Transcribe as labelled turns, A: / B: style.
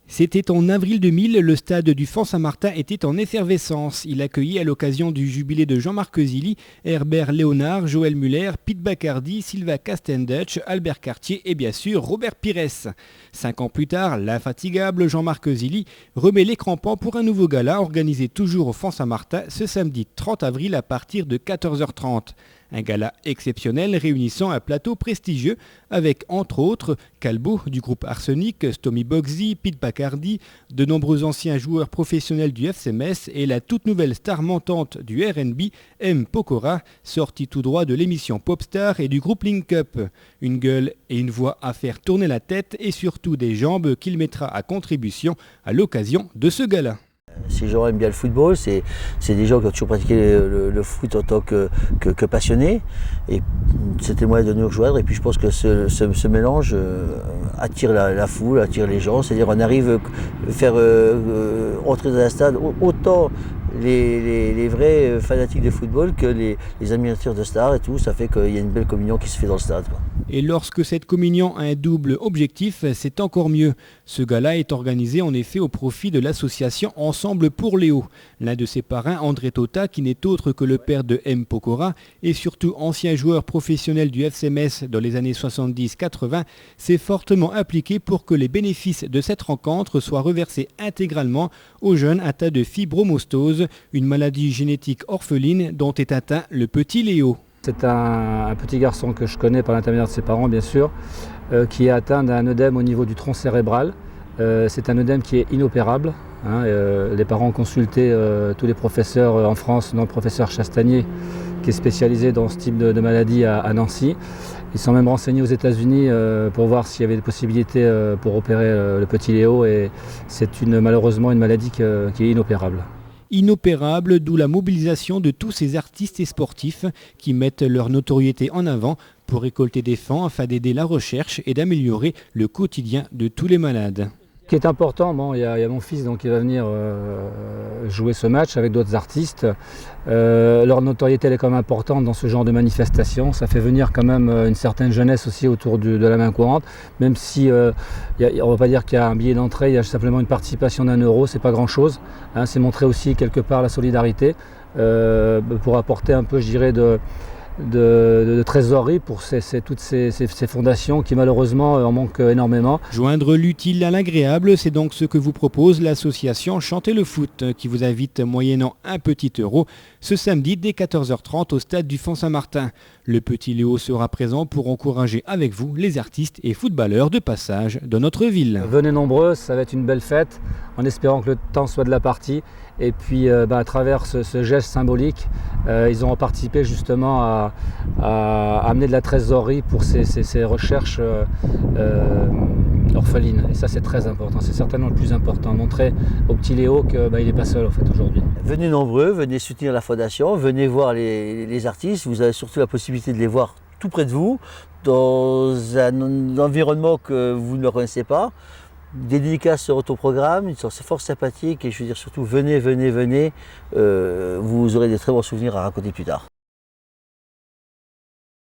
A: C'était en avril 2000, le stade du Font-Saint-Martin était en effervescence. Il accueillait à l'occasion du jubilé de Jean-Marc Zilly, Herbert Léonard, Joël Muller, Pete Bacardi, Sylvain Castendutch, Albert Cartier et bien sûr Robert Pires. 5 ans plus tard, l'infatigable Jean-Marc Zilly remet les crampons pour un nouveau gala organisé toujours au Font-Saint-Martin ce samedi 30 avril à partir de 14h30. Un gala exceptionnel réunissant un plateau prestigieux avec entre autres Calbo du groupe Arsenic, Stomy Bogsy, Pete Bacardi, de nombreux anciens joueurs professionnels du FC Metz et la toute nouvelle star montante du R&B, M. Pokora, sortie tout droit de l'émission Popstar et du groupe Link Up. Une gueule et une voix à faire tourner la tête et surtout des jambes qu'il mettra à contribution à l'occasion de ce gala.
B: Ces gens aiment bien le football, c'est des gens qui ont toujours pratiqué le foot en tant que passionnés. Et c'était le moyen de nous rejoindre. Et puis je pense que ce mélange attire la foule, attire les gens. C'est-à-dire on arrive à faire entrer dans un stade autant les vrais fanatiques de football que les admirateurs de stars et tout. Ça fait qu'il y a une belle communion qui se fait dans le stade, quoi.
A: Et lorsque cette communion a un double objectif, c'est encore mieux. Ce gala est organisé en effet au profit de l'association Ensemble pour Léo. L'un de ses parrains, André Tota, qui n'est autre que le père de M. Pokora, et surtout ancien joueur professionnel du FC Metz dans les années 70-80, s'est fortement impliqué pour que les bénéfices de cette rencontre soient reversés intégralement aux jeunes atteints de fibromostose, une maladie génétique orpheline dont est atteint le petit Léo.
C: C'est un petit garçon que je connais par l'intermédiaire de ses parents, bien sûr, qui est atteint d'un œdème au niveau du tronc cérébral. C'est un œdème qui est inopérable. Les parents ont consulté tous les professeurs en France, dont le professeur Chastanier, qui est spécialisé dans ce type de maladie à Nancy. Ils sont même renseignés aux États-Unis pour voir s'il y avait des possibilités pour opérer le petit Léo. Et c'est malheureusement une maladie qui est inopérable.
A: Inopérable, d'où la mobilisation de tous ces artistes et sportifs qui mettent leur notoriété en avant pour récolter des fonds afin d'aider la recherche et d'améliorer le quotidien de tous les malades.
C: Ce qui est important, il y a mon fils qui va venir jouer ce match avec d'autres artistes. Leur notoriété elle est quand même importante dans ce genre de manifestation. Ça fait venir quand même une certaine jeunesse aussi autour de la main courante. Même si on ne va pas dire qu'il y a un billet d'entrée, il y a simplement une participation d'€1, c'est pas grand chose. C'est montrer aussi quelque part la solidarité pour apporter un peu, je dirais, de trésorerie pour toutes ces fondations qui malheureusement en manquent énormément.
A: Joindre l'utile à l'agréable, c'est donc ce que vous propose l'association Chanter le foot qui vous invite moyennant un petit euro ce samedi dès 14h30 au stade du Font-Saint-Martin. Le petit Léo sera présent pour encourager avec vous les artistes et footballeurs de passage de notre ville.
C: Venez nombreux, ça va être une belle fête en espérant que le temps soit de la partie. Et puis à travers ce geste symbolique, ils ont participé justement à amener de la trésorerie pour ces recherches orphelines. Et ça c'est très important, c'est certainement le plus important. Montrer au petit Léo qu'il n'est pas seul en fait aujourd'hui.
B: Venez nombreux, venez soutenir la fondation, venez voir les artistes. Vous avez surtout la possibilité de les voir tout près de vous, dans un environnement que vous ne connaissez pas. Des dédicaces sur votre programme, c'est fort sympathique et je veux dire surtout venez, vous aurez des très bons souvenirs à raconter plus tard.